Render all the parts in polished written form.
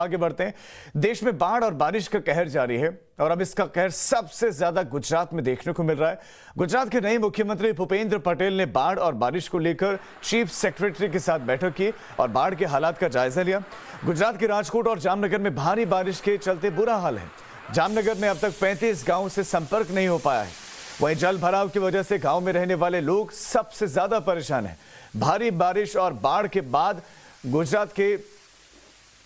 आगे बढ़ते हैं। देश में बाढ़ और बारिश का कहर जारी है और अब इसका कहर सबसे ज्यादा गुजरात में देखने को मिल रहा है। गुजरात के नए मुख्यमंत्री भूपेंद्र पटेल ने बाढ़ और बारिश को लेकर चीफ सेक्रेटरी के साथ बैठक की और बाढ़ के हालात का जायजा लिया। गुजरात के राजकोट और जामनगर में भारी बारिश के चलते बुरा हाल है। जामनगर में अब तक 35 गांव से संपर्क नहीं हो पाया है। वहीं जल भराव की वजह से गांव में रहने वाले लोग सबसे ज्यादा परेशान हैं। भारी बारिश और बाढ़ के बाद गुजरात के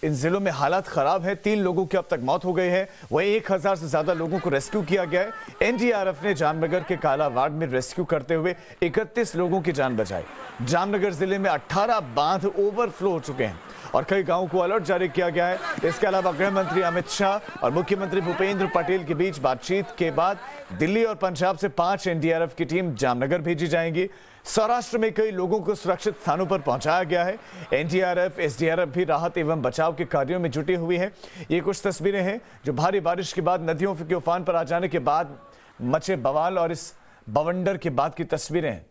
इन जिलों में हालात खराब है। 3 लोगों की अब तक मौत हो गई है। वहीं 1000 से ज्यादा लोगों को रेस्क्यू किया गया है। एनडीआरएफ ने जामनगर के कालावाड़ में रेस्क्यू करते हुए 31 लोगों की जान बचाई। जामनगर जिले में 18 बांध ओवरफ्लो हो चुके हैं और कई गांवों को अलर्ट जारी किया गया है। इसके अलावा गृह मंत्री अमित शाह और मुख्यमंत्री भूपेंद्र पटेल के बीच बातचीत के बाद दिल्ली और पंजाब से 5 एनडीआरएफ की टीम जामनगर भेजी जाएंगी। सौराष्ट्र में कई लोगों को सुरक्षित स्थानों पर पहुंचाया गया है। एनडीआरएफ, एसडीआरएफ भी राहत एवं बचाव के कार्यों में जुटी हुई है। ये कुछ तस्वीरें हैं जो भारी बारिश के बाद नदियों के उफान पर आ जाने के बाद मचे बवाल और इस बवंडर के बाद की तस्वीरें हैं।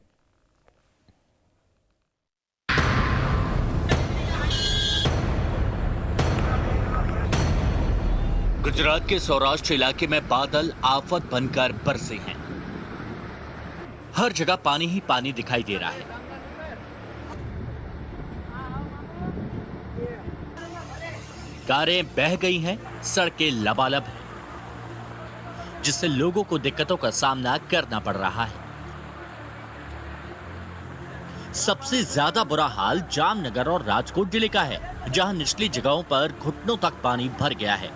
गुजरात के सौराष्ट्र इलाके में बादल आफत बनकर बरसे हैं। हर जगह पानी ही पानी दिखाई दे रहा है। कारें बह गई हैं, सड़कें लबालब हैं, जिससे लोगों को दिक्कतों का सामना करना पड़ रहा है। सबसे ज्यादा बुरा हाल जामनगर और राजकोट जिले का है, जहां निचली जगहों पर घुटनों तक पानी भर गया है।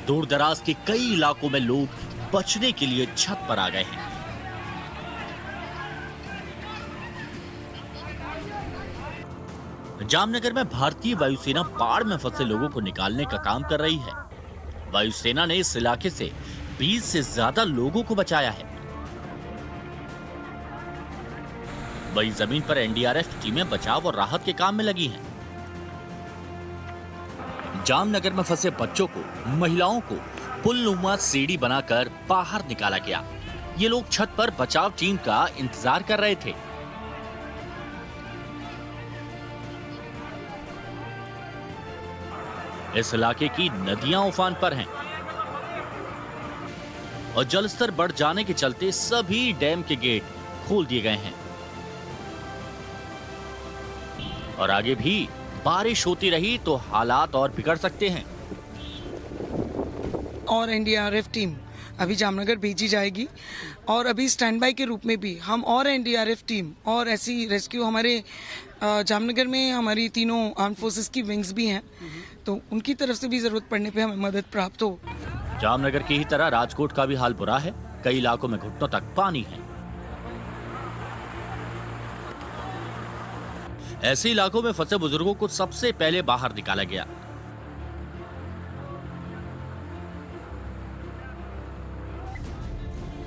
दूर दराज के कई इलाकों में लोग बचने के लिए छत पर आ गए हैं। जामनगर में भारतीय वायुसेना बाढ़ में फंसे लोगों को निकालने का काम कर रही है। वायुसेना ने इस इलाके से 20 से ज्यादा लोगों को बचाया है। वहीं जमीन पर एनडीआरएफ टीमें बचाव और राहत के काम में लगी हैं। जामनगर में फंसे बच्चों को, महिलाओं को पुलनुमा सीढ़ी बनाकर बाहर निकाला गया। ये लोग छत पर बचाव टीम का इंतजार कर रहे थे। इस इलाके की नदियां उफान पर हैं और जलस्तर बढ़ जाने के चलते सभी डैम के गेट खोल दिए गए हैं और आगे भी बारिश होती रही तो हालात और बिगड़ सकते हैं। और एनडीआरएफ टीम अभी जामनगर भेजी जाएगी और अभी स्टैंड बाय के रूप में भी हम और एनडीआरएफ टीम और ऐसी रेस्क्यू हमारे जामनगर में हमारी तीनों आर्म फोर्सेस की विंग्स भी हैं, तो उनकी तरफ से भी जरूरत पड़ने पे हमें मदद प्राप्त हो। जामनगर की ही तरह राजकोट का भी हाल बुरा है। कई इलाकों में घुटनों तक पानी है। ऐसे इलाकों में फंसे बुजुर्गों को सबसे पहले बाहर निकाला गया।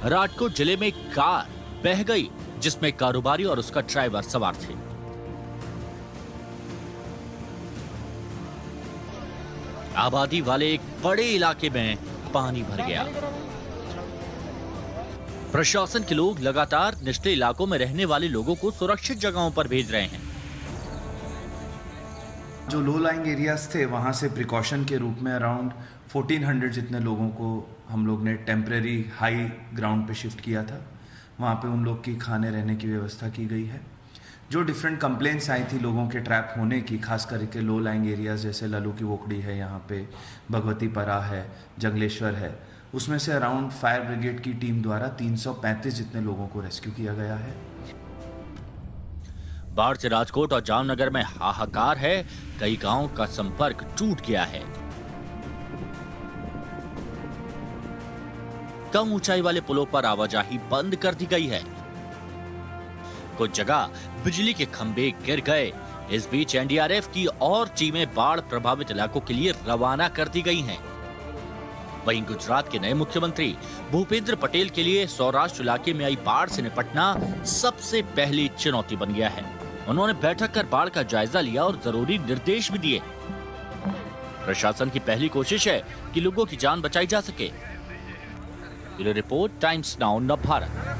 राजकोट जिले में एक कार बह गई जिसमें कारोबारी और उसका ड्राइवर सवार थे। आबादी वाले एक बड़े इलाके में पानी भर गया। प्रशासन के लोग लगातार निचले इलाकों में रहने वाले लोगों को सुरक्षित जगहों पर भेज रहे हैं। जो लो लाइंग एरियाज थे वहाँ से प्रिकॉशन के रूप में अराउंड 1400 जितने लोगों को हम लोग ने टेम्परेरी हाई ग्राउंड पे शिफ्ट किया था। वहाँ पे उन लोग की खाने रहने की व्यवस्था की गई है। जो डिफरेंट कंप्लेंट्स आई थी लोगों के ट्रैप होने की, खास करके लो लाइंग एरियाज जैसे लल्लू की वोकड़ी है, यहाँ पे भगवती परा है, जंगलेश्वर है, उसमें से अराउंड फायर ब्रिगेड की टीम द्वारा 335 जितने लोगों को रेस्क्यू किया गया है। बाढ़ से राजकोट और जामनगर में हाहाकार है। कई गांवों का संपर्क टूट गया है। कम ऊंचाई वाले पुलों पर आवाजाही बंद कर दी गई है। कुछ जगह बिजली के खंभे गिर गए। इस बीच एनडीआरएफ की और टीमें बाढ़ प्रभावित इलाकों के लिए रवाना कर दी गई हैं। वहीं गुजरात के नए मुख्यमंत्री भूपेंद्र पटेल के लिए सौराष्ट्र इलाके में आई बाढ़ से निपटना सबसे पहली चुनौती बन गया है। उन्होंने बैठक कर बाढ़ का जायजा लिया और जरूरी निर्देश भी दिए। प्रशासन की पहली कोशिश है कि लोगों की जान बचाई जा सके। रिपोर्ट टाइम्स नाउ नव भारत।